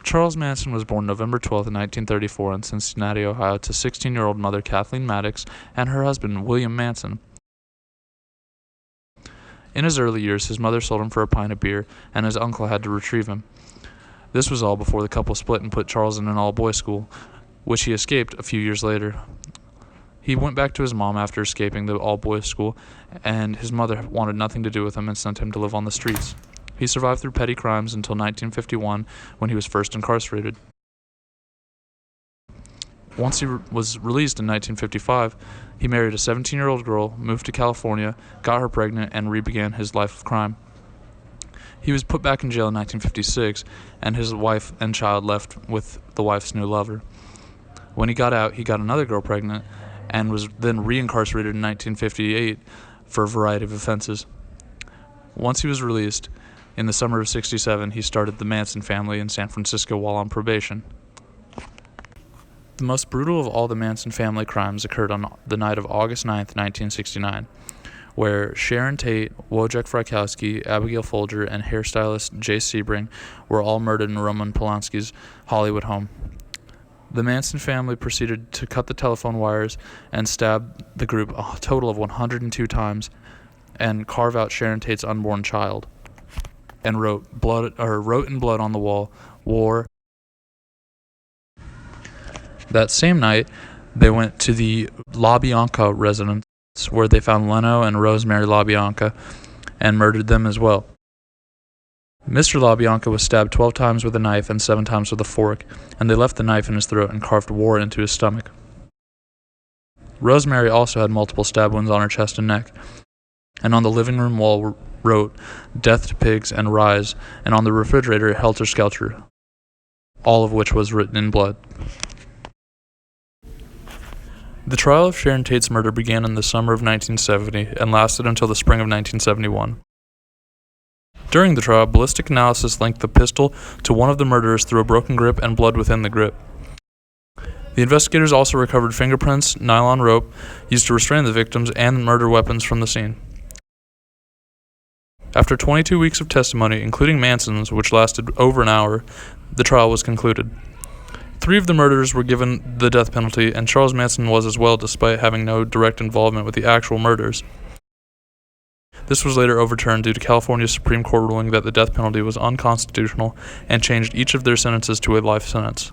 Charles Manson was born November 12, 1934 in Cincinnati, Ohio, to 16-year-old mother Kathleen Maddox and her husband William Manson. In his early years, his mother sold him for a pint of beer, and his uncle had to retrieve him. This was all before the couple split and put Charles in an all-boys school, which he escaped a few years later. He went back to his mom after escaping the all-boys school, and his mother wanted nothing to do with him and sent him to live on the streets. He survived through petty crimes until 1951, when he was first incarcerated. Once he was released in 1955, he married a 17-year-old girl, moved to California, got her pregnant, and re-began his life of crime. He was put back in jail in 1956, and his wife and child left with the wife's new lover. When he got out, he got another girl pregnant, and was then re-incarcerated in 1958 for a variety of offenses. Once he was released, in the summer of '67, he started the Manson family in San Francisco while on probation. The most brutal of all the Manson family crimes occurred on the night of August 9, 1969, where Sharon Tate, Wojciech Frykowski, Abigail Folger, and hairstylist Jay Sebring were all murdered in Roman Polanski's Hollywood home. The Manson family proceeded to cut the telephone wires and stab the group a total of 102 times and carve out Sharon Tate's unborn child, and wrote in blood on the wall, "War." That same night, they went to the LaBianca residence, where they found Leno and Rosemary LaBianca and murdered them as well. Mr. LaBianca was stabbed 12 times with a knife and 7 times with a fork, and they left the knife in his throat and carved "War" into his stomach. Rosemary also had multiple stab wounds on her chest and neck, and on the living room wall wrote "Death to Pigs" and "Rise," and on the refrigerator "Helter Skelter," all of which was written in blood. The trial of Sharon Tate's murder began in the summer of 1970 and lasted until the spring of 1971. During the trial, ballistic analysis linked the pistol to one of the murderers through a broken grip and blood within the grip. The investigators also recovered fingerprints, nylon rope used to restrain the victims, and murder weapons from the scene. After 22 weeks of testimony, including Manson's, which lasted over an hour, the trial was concluded. 3 of the murderers were given the death penalty, and Charles Manson was as well, despite having no direct involvement with the actual murders. This was later overturned due to California's Supreme Court ruling that the death penalty was unconstitutional and changed each of their sentences to a life sentence.